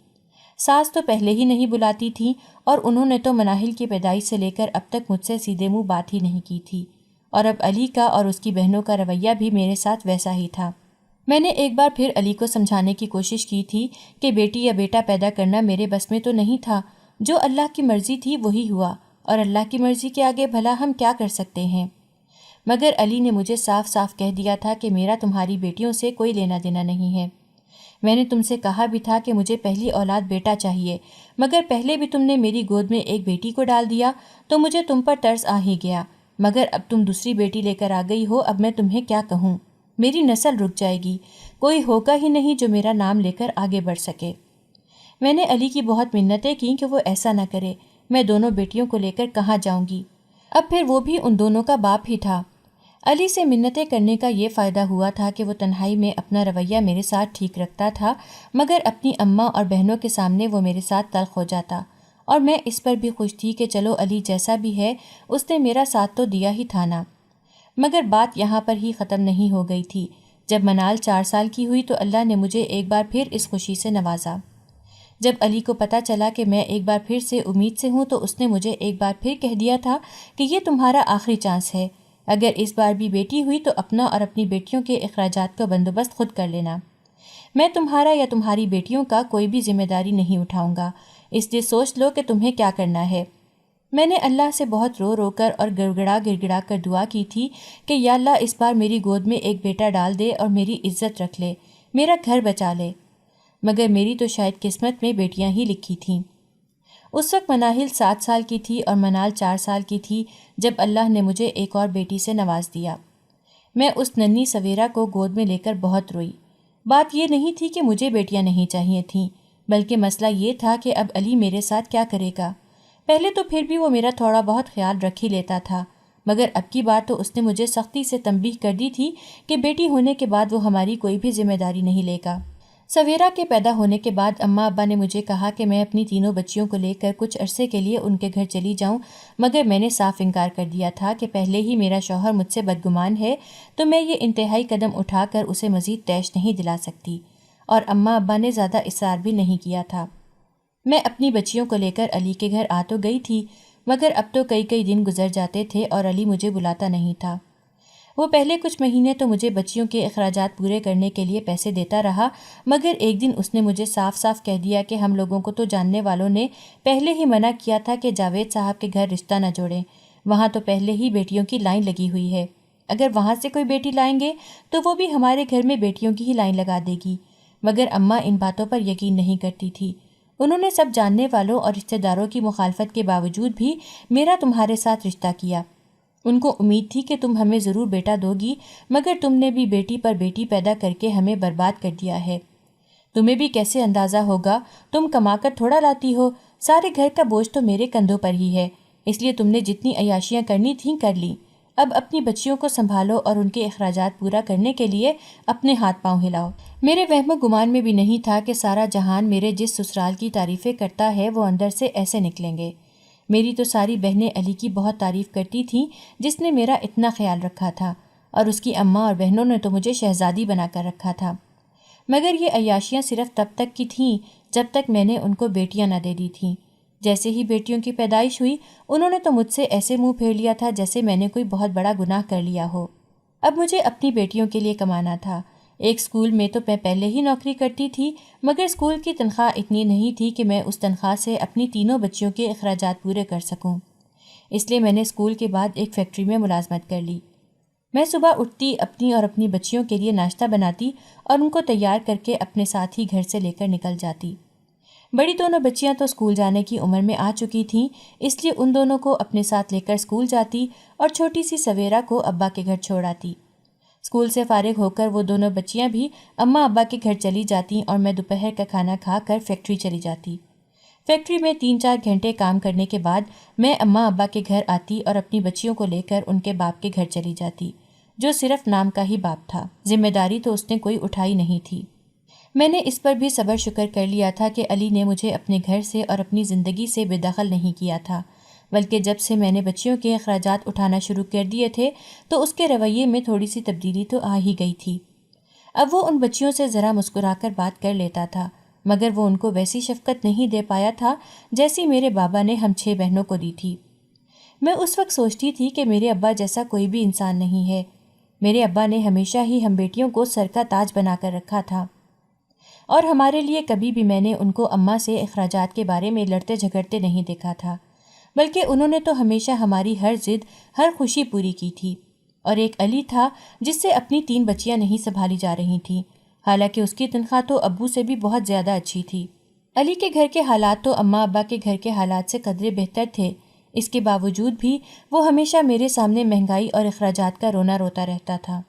ساس تو پہلے ہی نہیں بلاتی تھیں، اور انہوں نے تو مناہل کی پیدائش سے لے کر اب تک مجھ سے سیدھے منہ بات ہی نہیں کی تھی، اور اب علی کا اور اس کی بہنوں کا رویہ بھی میرے ساتھ ویسا ہی تھا۔ میں نے ایک بار پھر علی کو سمجھانے کی کوشش کی تھی کہ بیٹی یا بیٹا پیدا کرنا میرے بس میں تو نہیں تھا، جو اللہ کی مرضی تھی وہی ہوا، اور اللہ کی مرضی کے آگے بھلا ہم کیا کر سکتے ہیں۔ مگر علی نے مجھے صاف صاف کہہ دیا تھا کہ میرا تمہاری بیٹیوں سے کوئی لینا دینا نہیں ہے۔ میں نے تم سے کہا بھی تھا کہ مجھے پہلی اولاد بیٹا چاہیے، مگر پہلے بھی تم نے میری گود میں ایک بیٹی کو ڈال دیا تو مجھے تم پر ترس آ ہی گیا، مگر اب تم دوسری بیٹی لے کر آ گئی ہو، اب میں تمہیں کیا کہوں، میری نسل رک جائے گی، کوئی ہوگا ہی نہیں جو میرا نام لے کر آگے بڑھ سکے۔ میں نے علی کی بہت منتیں کیں کہ وہ ایسا نہ کرے، میں دونوں بیٹیوں کو لے کر کہاں جاؤں گی، اب پھر وہ بھی ان دونوں کا باپ ہی تھا۔ علی سے منتیں کرنے کا یہ فائدہ ہوا تھا کہ وہ تنہائی میں اپنا رویہ میرے ساتھ ٹھیک رکھتا تھا، مگر اپنی اماں اور بہنوں کے سامنے وہ میرے ساتھ تلخ ہو جاتا، اور میں اس پر بھی خوش تھی کہ چلو علی جیسا بھی ہے اس نے میرا ساتھ تو دیا ہی تھا نا۔ مگر بات یہاں پر ہی ختم نہیں ہو گئی تھی۔ جب منال 4 سال کی ہوئی تو اللہ نے مجھے ایک بار پھر اس خوشی سے نوازا۔ جب علی کو پتہ چلا کہ میں ایک بار پھر سے امید سے ہوں تو اس نے مجھے ایک بار پھر کہہ دیا تھا کہ یہ تمہارا آخری چانس ہے، اگر اس بار بھی بیٹی ہوئی تو اپنا اور اپنی بیٹیوں کے اخراجات کا بندوبست خود کر لینا، میں تمہارا یا تمہاری بیٹیوں کا کوئی بھی ذمہ داری نہیں اٹھاؤں گا، اس لیے سوچ لو کہ تمہیں کیا کرنا ہے۔ میں نے اللہ سے بہت رو رو کر اور گڑ گڑا کر دعا کی تھی کہ یا اللہ اس بار میری گود میں ایک بیٹا ڈال دے اور میری عزت رکھ لے، میرا گھر بچا لے، مگر میری تو شاید قسمت میں بیٹیاں ہی لکھی تھیں۔ اس وقت مناہل 7 سال کی تھی اور منال 4 سال کی تھی جب اللہ نے مجھے ایک اور بیٹی سے نواز دیا۔ میں اس ننھی سویرا کو گود میں لے کر بہت روئی۔ بات یہ نہیں تھی کہ مجھے بیٹیاں نہیں چاہیے تھیں، بلکہ مسئلہ یہ تھا کہ اب علی میرے ساتھ کیا کرے گا۔ پہلے تو پھر بھی وہ میرا تھوڑا بہت خیال رکھ ہی لیتا تھا، مگر اب کی بار تو اس نے مجھے سختی سے تنبیہ کر دی تھی کہ بیٹی ہونے کے بعد وہ ہماری کوئی بھی ذمہ داری نہیں لے گا۔ سویرا کے پیدا ہونے کے بعد اماں ابا نے مجھے کہا کہ میں اپنی تینوں بچیوں کو لے کر کچھ عرصے کے لیے ان کے گھر چلی جاؤں، مگر میں نے صاف انکار کر دیا تھا کہ پہلے ہی میرا شوہر مجھ سے بدگمان ہے تو میں یہ انتہائی قدم اٹھا کر اسے مزید تیش نہیں دلا سکتی، اور اماں ابا نے زیادہ اصرار بھی نہیں کیا تھا۔ میں اپنی بچیوں کو لے کر علی کے گھر آ تو گئی تھی، مگر اب تو کئی دن گزر جاتے تھے اور علی مجھے بلاتا نہیں تھا۔ وہ پہلے کچھ مہینے تو مجھے بچیوں کے اخراجات پورے کرنے کے لیے پیسے دیتا رہا، مگر ایک دن اس نے مجھے صاف صاف کہہ دیا کہ ہم لوگوں کو تو جاننے والوں نے پہلے ہی منع کیا تھا کہ جاوید صاحب کے گھر رشتہ نہ جوڑیں، وہاں تو پہلے ہی بیٹیوں کی لائن لگی ہوئی ہے، اگر وہاں سے کوئی بیٹی لائیں گے تو وہ بھی ہمارے گھر میں بیٹیوں کی ہی لائن لگا دے گی۔ مگر اماں ان باتوں پر یقین نہیں کرتی تھی۔ انہوں نے سب جاننے والوں اور رشتہ داروں کی مخالفت کے باوجود بھی میرا تمہارے ساتھ رشتہ کیا۔ ان کو امید تھی کہ تم ہمیں ضرور بیٹا دو گی، مگر تم نے بھی بیٹی پر بیٹی پیدا کر کے ہمیں برباد کر دیا ہے۔ تمہیں بھی کیسے اندازہ ہوگا، تم کما کر تھوڑا لاتی ہو، سارے گھر کا بوجھ تو میرے کندھوں پر ہی ہے، اس لیے تم نے جتنی عیاشیاں کرنی تھیں کر لیں۔ اب اپنی بچیوں کو سنبھالو اور ان کے اخراجات پورا کرنے کے لیے اپنے ہاتھ پاؤں ہلاؤ۔ میرے وہم و گمان میں بھی نہیں تھا کہ سارا جہان میرے جس سسرال کی تعریفیں کرتا ہے وہ اندر سے ایسے نکلیں گے۔ میری تو ساری بہنیں علی کی بہت تعریف کرتی تھیں، جس نے میرا اتنا خیال رکھا تھا، اور اس کی اماں اور بہنوں نے تو مجھے شہزادی بنا کر رکھا تھا۔ مگر یہ عیاشیاں صرف تب تک کی تھیں جب تک میں نے ان کو بیٹیاں نہ دے دی تھیں۔ جیسے ہی بیٹیوں کی پیدائش ہوئی، انہوں نے تو مجھ سے ایسے منہ پھیر لیا تھا جیسے میں نے کوئی بہت بڑا گناہ کر لیا ہو۔ اب مجھے اپنی بیٹیوں کے لیے کمانا تھا۔ ایک اسکول میں تو میں پہلے ہی نوکری کرتی تھی، مگر اسکول کی تنخواہ اتنی نہیں تھی کہ میں اس تنخواہ سے اپنی تینوں بچیوں کے اخراجات پورے کر سکوں۔ اس لیے میں نے اسکول کے بعد ایک فیکٹری میں ملازمت کر لی۔ میں صبح اٹھتی، اپنی اور اپنی بچیوں کے لیے ناشتہ بناتی اور ان کو تیار کر کے اپنے ساتھ ہی گھر سے لے کر نکل جاتی۔ بڑی دونوں بچیاں تو اسکول جانے کی عمر میں آ چکی تھیں، اس لیے ان دونوں کو اپنے ساتھ لے کر اسکول جاتی اور چھوٹی سی سویرا کو ابا کے گھر چھوڑ آتی۔ اسکول سے فارغ ہو کر وہ دونوں بچیاں بھی اماں ابا کے گھر چلی جاتیں اور میں دوپہر کا کھانا کھا کر فیکٹری چلی جاتی۔ فیکٹری میں 3-4 گھنٹے کام کرنے کے بعد میں اماں ابا کے گھر آتی اور اپنی بچیوں کو لے کر ان کے باپ کے گھر چلی جاتی، جو صرف نام کا ہی باپ تھا، ذمہ داری تو اس نے کوئی اٹھائی نہیں تھی۔ میں نے اس پر بھی صبر شکر کر لیا تھا کہ علی نے مجھے اپنے گھر سے اور اپنی زندگی سے بے دخل نہیں کیا تھا، بلکہ جب سے میں نے بچیوں کے اخراجات اٹھانا شروع کر دیے تھے تو اس کے رویے میں تھوڑی سی تبدیلی تو آ ہی گئی تھی۔ اب وہ ان بچیوں سے ذرا مسکرا کر بات کر لیتا تھا، مگر وہ ان کو ویسی شفقت نہیں دے پایا تھا جیسی میرے بابا نے ہم 6 بہنوں کو دی تھی۔ میں اس وقت سوچتی تھی کہ میرے ابا جیسا کوئی بھی انسان نہیں ہے۔ میرے ابا نے ہمیشہ ہی ہم بیٹیوں کو سر کا تاج بنا کر رکھا تھا، اور ہمارے لیے کبھی بھی میں نے ان کو اماں سے اخراجات کے بارے میں لڑتے جھگڑتے نہیں دیکھا تھا، بلکہ انہوں نے تو ہمیشہ ہماری ہر ضد، ہر خوشی پوری کی تھی۔ اور ایک علی تھا جس سے اپنی 3 بچیاں نہیں سنبھالی جا رہی تھیں، حالانکہ اس کی تنخواہ تو ابو سے بھی بہت زیادہ اچھی تھی۔ علی کے گھر کے حالات تو اماں ابا کے گھر کے حالات سے قدرے بہتر تھے، اس کے باوجود بھی وہ ہمیشہ میرے سامنے مہنگائی اور اخراجات کا رونا روتا رہتا تھا۔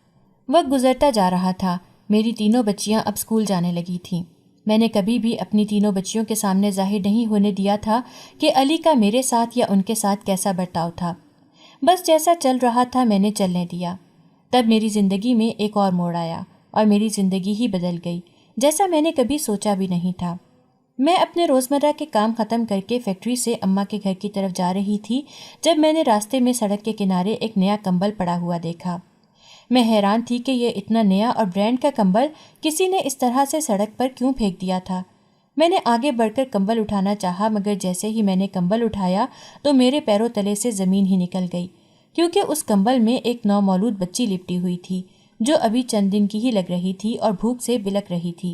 وقت گزرتا جا رہا تھا، میری تینوں بچیاں اب اسکول جانے لگی تھیں۔ میں نے کبھی بھی اپنی تینوں بچیوں کے سامنے ظاہر نہیں ہونے دیا تھا کہ علی کا میرے ساتھ یا ان کے ساتھ کیسا برتاؤ تھا، بس جیسا چل رہا تھا میں نے چلنے دیا۔ تب میری زندگی میں ایک اور موڑ آیا اور میری زندگی ہی بدل گئی، جیسا میں نے کبھی سوچا بھی نہیں تھا۔ میں اپنے روزمرہ کے کام ختم کر کے فیکٹری سے اماں کے گھر کی طرف جا رہی تھی جب میں نے راستے میں سڑک کے کنارے ایک نیا کمبل پڑا ہوا دیکھا۔ میں حیران تھی کہ یہ اتنا نیا اور برانڈ کا کمبل کسی نے اس طرح سے سڑک پر کیوں پھینک دیا تھا۔ میں نے آگے بڑھ کر کمبل اٹھانا چاہا، مگر جیسے ہی میں نے کمبل اٹھایا تو میرے پیروں تلے سے زمین ہی نکل گئی، کیونکہ اس کمبل میں ایک نومولود بچی لپٹی ہوئی تھی جو ابھی چند دن کی ہی لگ رہی تھی اور بھوک سے بلک رہی تھی۔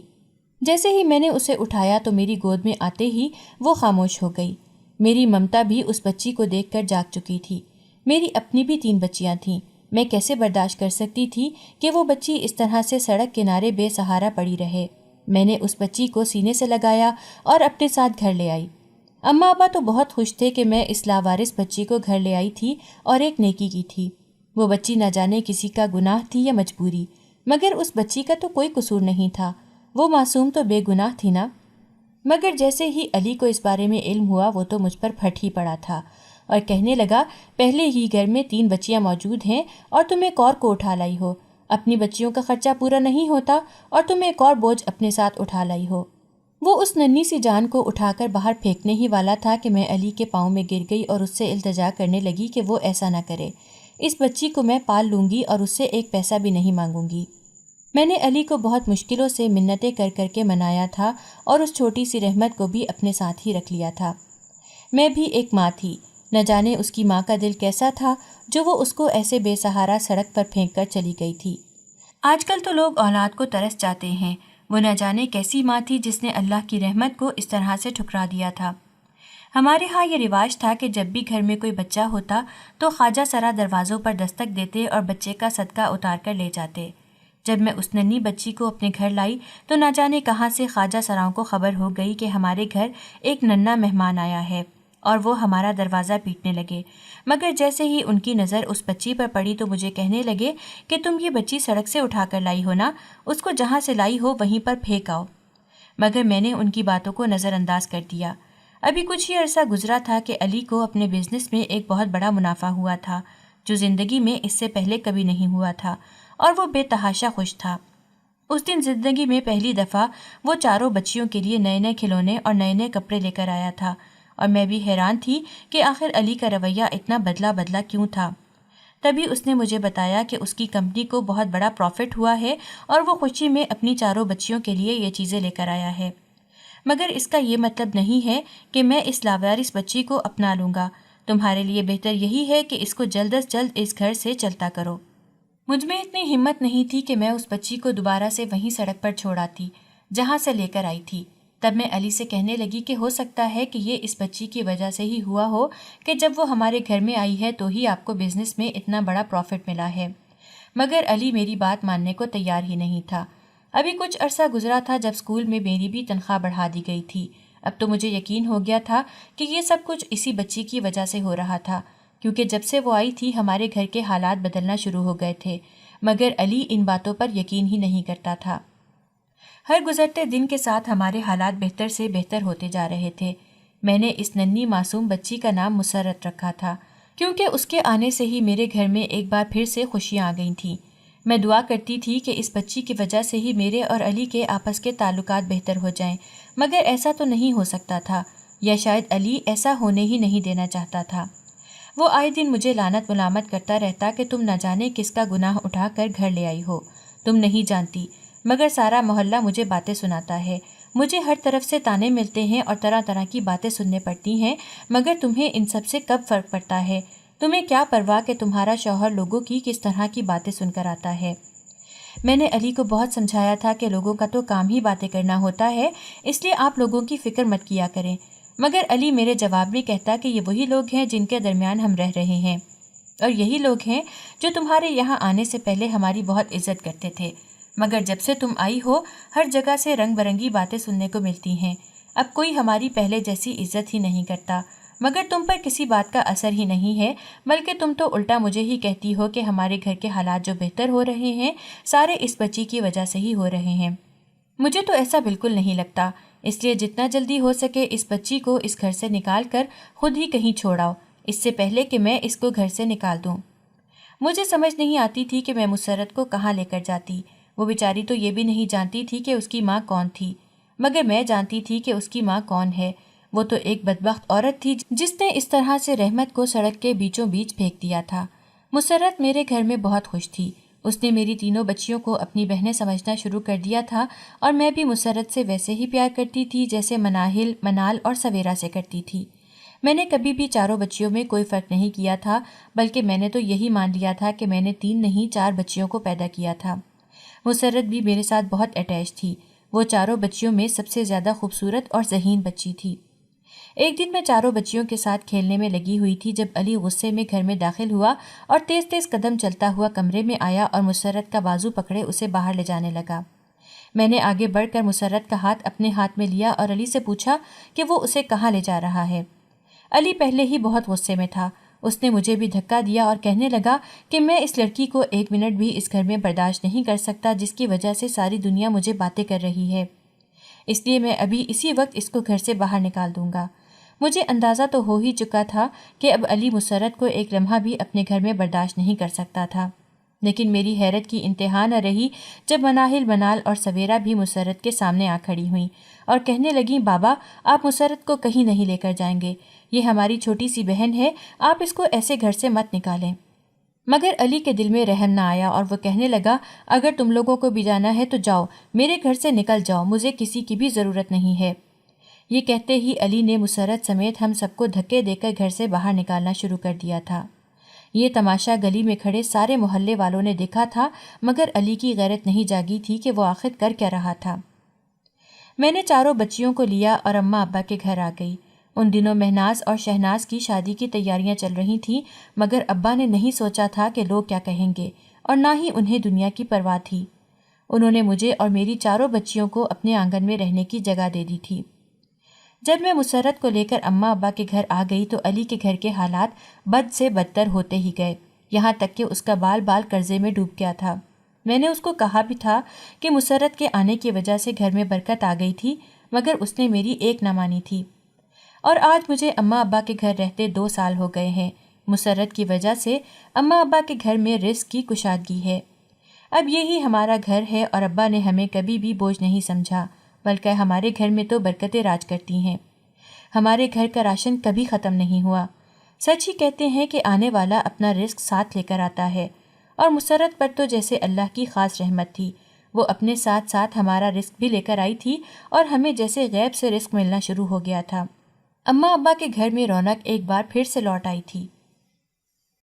جیسے ہی میں نے اسے اٹھایا تو میری گود میں آتے ہی وہ خاموش ہو گئی۔ میری ممتا بھی اس بچی کو دیکھ کر جاگ چکی تھی۔ میری اپنی بھی 3 بچیاں تھیں، میں کیسے برداشت کر سکتی تھی کہ وہ بچی اس طرح سے سڑک کنارے بے سہارا پڑی رہے۔ میں نے اس بچی کو سینے سے لگایا اور اپنے ساتھ گھر لے آئی۔ اماں ابا تو بہت خوش تھے کہ میں اس لاوارث بچی کو گھر لے آئی تھی اور ایک نیکی کی تھی۔ وہ بچی نہ جانے کسی کا گناہ تھی یا مجبوری، مگر اس بچی کا تو کوئی قصور نہیں تھا، وہ معصوم تو بے گناہ تھی نا۔ مگر جیسے ہی علی کو اس بارے میں علم ہوا وہ تو مجھ پر پھٹ ہی پڑا تھا اور کہنے لگا، پہلے ہی گھر میں 3 بچیاں موجود ہیں اور تم ایک اور کو اٹھا لائی ہو، اپنی بچیوں کا خرچہ پورا نہیں ہوتا اور تم ایک اور بوجھ اپنے ساتھ اٹھا لائی ہو۔ وہ اس ننھی سی جان کو اٹھا کر باہر پھینکنے ہی والا تھا کہ میں علی کے پاؤں میں گر گئی اور اس سے التجا کرنے لگی کہ وہ ایسا نہ کرے، اس بچی کو میں پال لوں گی اور اس سے 1 پیسہ بھی نہیں مانگوں گی۔ میں نے علی کو بہت مشکلوں سے منتیں کر کر کے منایا تھا اور اس چھوٹی سی رحمت کو بھی اپنے ساتھ ہی رکھ لیا تھا۔ میں بھی ایک ماں تھی، نہ جانے اس کی ماں کا دل کیسا تھا جو وہ اس کو ایسے بے سہارا سڑک پر پھینک کر چلی گئی تھی۔ آج کل تو لوگ اولاد کو ترس جاتے ہیں، وہ نہ جانے کیسی ماں تھی جس نے اللہ کی رحمت کو اس طرح سے ٹھکرا دیا تھا۔ ہمارے ہاں یہ رواج تھا کہ جب بھی گھر میں کوئی بچہ ہوتا تو خواجہ سرا دروازوں پر دستک دیتے اور بچے کا صدقہ اتار کر لے جاتے۔ جب میں اس ننھی بچی کو اپنے گھر لائی تو نہ جانے کہاں سے خواجہ سراؤں کو خبر ہو گئی کہ ہمارے گھر ایک ننھا مہمان آیا ہے اور وہ ہمارا دروازہ پیٹنے لگے، مگر جیسے ہی ان کی نظر اس بچی پر پڑی تو مجھے کہنے لگے کہ تم یہ بچی سڑک سے اٹھا کر لائی ہو نا، اس کو جہاں سے لائی ہو وہیں پر پھینک آؤ۔ مگر میں نے ان کی باتوں کو نظر انداز کر دیا۔ ابھی کچھ ہی عرصہ گزرا تھا کہ علی کو اپنے بزنس میں ایک بہت بڑا منافع ہوا تھا جو زندگی میں اس سے پہلے کبھی نہیں ہوا تھا، اور وہ بے تحاشا خوش تھا۔ اس دن زندگی میں پہلی دفعہ وہ چاروں بچیوں کے لیے نئے نئے کھلونے اور نئے نئے کپڑے لے کر آیا تھا، اور میں بھی حیران تھی کہ آخر علی کا رویہ اتنا بدلا بدلا کیوں تھا۔ تبھی اس نے مجھے بتایا کہ اس کی کمپنی کو بہت بڑا پروفٹ ہوا ہے اور وہ خوشی میں اپنی چاروں بچیوں کے لیے یہ چیزیں لے کر آیا ہے، مگر اس کا یہ مطلب نہیں ہے کہ میں اس لاوارث بچی کو اپنا لوں گا، تمہارے لیے بہتر یہی ہے کہ اس کو جلد از جلد اس گھر سے چلتا کرو۔ مجھ میں اتنی ہمت نہیں تھی کہ میں اس بچی کو دوبارہ سے وہیں سڑک پر چھوڑ آتی جہاں سے لے کر آئی تھی۔ تب میں علی سے کہنے لگی کہ ہو سکتا ہے کہ یہ اس بچی کی وجہ سے ہی ہوا ہو کہ جب وہ ہمارے گھر میں آئی ہے تو ہی آپ کو بزنس میں اتنا بڑا پروفٹ ملا ہے، مگر علی میری بات ماننے کو تیار ہی نہیں تھا۔ ابھی کچھ عرصہ گزرا تھا جب اسکول میں میری بھی تنخواہ بڑھا دی گئی تھی۔ اب تو مجھے یقین ہو گیا تھا کہ یہ سب کچھ اسی بچی کی وجہ سے ہو رہا تھا، کیونکہ جب سے وہ آئی تھی ہمارے گھر کے حالات بدلنا شروع ہو گئے تھے، مگر علی ان باتوں پر یقین ہی نہیں کرتا تھا۔ ہر گزرتے دن کے ساتھ ہمارے حالات بہتر سے بہتر ہوتے جا رہے تھے۔ میں نے اس ننھی معصوم بچی کا نام مسرت رکھا تھا، کیونکہ اس کے آنے سے ہی میرے گھر میں ایک بار پھر سے خوشیاں آ گئی تھیں۔ میں دعا کرتی تھی کہ اس بچی کی وجہ سے ہی میرے اور علی کے آپس کے تعلقات بہتر ہو جائیں، مگر ایسا تو نہیں ہو سکتا تھا، یا شاید علی ایسا ہونے ہی نہیں دینا چاہتا تھا۔ وہ آئے دن مجھے لعنت ملامت کرتا رہتا کہ تم نہ جانے کس کا گناہ اٹھا کر گھر لے آئی ہو، تم نہیں جانتی، مگر سارا محلہ مجھے باتیں سناتا ہے، مجھے ہر طرف سے تانے ملتے ہیں اور طرح طرح کی باتیں سننے پڑتی ہیں، مگر تمہیں ان سب سے کب فرق پڑتا ہے؟ تمہیں کیا پرواہ کہ تمہارا شوہر لوگوں کی کس طرح کی باتیں سن کر آتا ہے؟ میں نے علی کو بہت سمجھایا تھا کہ لوگوں کا تو کام ہی باتیں کرنا ہوتا ہے، اس لیے آپ لوگوں کی فکر مت کیا کریں، مگر علی میرے جواب میں کہتا کہ یہ وہی لوگ ہیں جن کے درمیان ہم رہ رہے ہیں، اور یہی لوگ ہیں جو تمہارے یہاں آنے سے پہلے ہماری بہت عزت کرتے تھے، مگر جب سے تم آئی ہو ہر جگہ سے رنگ برنگی باتیں سننے کو ملتی ہیں، اب کوئی ہماری پہلے جیسی عزت ہی نہیں کرتا، مگر تم پر کسی بات کا اثر ہی نہیں ہے، بلکہ تم تو الٹا مجھے ہی کہتی ہو کہ ہمارے گھر کے حالات جو بہتر ہو رہے ہیں سارے اس بچی کی وجہ سے ہی ہو رہے ہیں۔ مجھے تو ایسا بالکل نہیں لگتا، اس لیے جتنا جلدی ہو سکے اس بچی کو اس گھر سے نکال کر خود ہی کہیں چھوڑاؤ، اس سے پہلے کہ میں اس کو گھر سے نکال دوں۔ مجھے سمجھ نہیں آتی تھی کہ میں مسرت کو کہاں لے کر جاتی، وہ بیچاری تو یہ بھی نہیں جانتی تھی کہ اس کی ماں کون تھی، مگر میں جانتی تھی کہ اس کی ماں کون ہے، وہ تو ایک بدبخت عورت تھی جس نے اس طرح سے رحمت کو سڑک کے بیچوں بیچ پھینک دیا تھا۔ مسرت میرے گھر میں بہت خوش تھی، اس نے میری تینوں بچیوں کو اپنی بہنیں سمجھنا شروع کر دیا تھا، اور میں بھی مسرت سے ویسے ہی پیار کرتی تھی جیسے مناہل، منال اور سویرا سے کرتی تھی۔ میں نے کبھی بھی چاروں بچیوں میں کوئی فرق نہیں کیا تھا، بلکہ میں نے تو یہی مان لیا تھا کہ میں نے 3 نہیں 4 بچیوں کو پیدا کیا تھا۔ مسرت بھی میرے ساتھ بہت اٹیچ تھی، وہ چاروں بچیوں میں سب سے زیادہ خوبصورت اور ذہین بچی تھی۔ ایک دن میں چاروں بچیوں کے ساتھ کھیلنے میں لگی ہوئی تھی جب علی غصے میں گھر میں داخل ہوا اور تیز تیز قدم چلتا ہوا کمرے میں آیا اور مسرت کا بازو پکڑے اسے باہر لے جانے لگا۔ میں نے آگے بڑھ کر مسرت کا ہاتھ اپنے ہاتھ میں لیا اور علی سے پوچھا کہ وہ اسے کہاں لے جا رہا ہے۔ علی پہلے ہی بہت غصے میں تھا، اس نے مجھے بھی دھکا دیا اور کہنے لگا کہ میں اس لڑکی کو 1 منٹ بھی اس گھر میں برداشت نہیں کر سکتا جس کی وجہ سے ساری دنیا مجھے باتیں کر رہی ہے، اس لیے میں ابھی اسی وقت اس کو گھر سے باہر نکال دوں گا۔ مجھے اندازہ تو ہو ہی چکا تھا کہ اب علی مسرت کو ایک لمحہ بھی اپنے گھر میں برداشت نہیں کر سکتا تھا، لیکن میری حیرت کی انتہا نہ رہی جب مناہل منال اور سویرا بھی مسرت کے سامنے آ کھڑی ہوئیں اور کہنے لگیں، بابا آپ مسرت کو کہیں نہیں لے کر جائیں گے، یہ ہماری چھوٹی سی بہن ہے، آپ اس کو ایسے گھر سے مت نکالیں۔ مگر علی کے دل میں رحم نہ آیا اور وہ کہنے لگا، اگر تم لوگوں کو بھی جانا ہے تو جاؤ، میرے گھر سے نکل جاؤ، مجھے کسی کی بھی ضرورت نہیں ہے۔ یہ کہتے ہی علی نے مسرت سمیت ہم سب کو دھکے دے کر گھر سے باہر نکالنا شروع کر دیا تھا۔ یہ تماشا گلی میں کھڑے سارے محلے والوں نے دیکھا تھا، مگر علی کی غیرت نہیں جاگی تھی کہ وہ آخر کر کیا رہا تھا۔ میں نے چاروں بچیوں کو لیا اور اماں ابا کے گھر آ گئی۔ ان دنوں مہناز اور شہناز کی شادی کی تیاریاں چل رہی تھیں، مگر ابا نے نہیں سوچا تھا کہ لوگ کیا کہیں گے، اور نہ ہی انہیں دنیا کی پرواہ تھی۔ انہوں نے مجھے اور میری چاروں بچیوں کو اپنے آنگن میں رہنے کی جگہ دے دی تھی۔ جب میں مسرت کو لے کر اماں ابا کے گھر آ گئی تو علی کے گھر کے حالات بد سے بدتر ہوتے ہی گئے، یہاں تک کہ اس کا بال بال قرضے میں ڈوب گیا تھا۔ میں نے اس کو کہا بھی تھا کہ مسرت کے آنے کی وجہ سے گھر میں برکت آ گئی تھی، مگر اس نے میری ایک نہ مانی تھی۔ اور آج مجھے اماں ابا کے گھر رہتے 2 سال ہو گئے ہیں۔ مسرت کی وجہ سے اماں ابا کے گھر میں رزق کی کشادگی ہے۔ اب یہی ہمارا گھر ہے اور ابا نے ہمیں کبھی بھی بوجھ نہیں سمجھا، بلکہ ہمارے گھر میں تو برکتیں راج کرتی ہیں۔ ہمارے گھر کا راشن کبھی ختم نہیں ہوا۔ سچ ہی کہتے ہیں کہ آنے والا اپنا رزق ساتھ لے کر آتا ہے، اور مسرت پر تو جیسے اللہ کی خاص رحمت تھی، وہ اپنے ساتھ ساتھ ہمارا رزق بھی لے کر آئی تھی اور ہمیں جیسے غیب سے رزق ملنا شروع ہو گیا تھا۔ اماں ابا کے گھر میں رونق ایک بار پھر سے لوٹ آئی تھی۔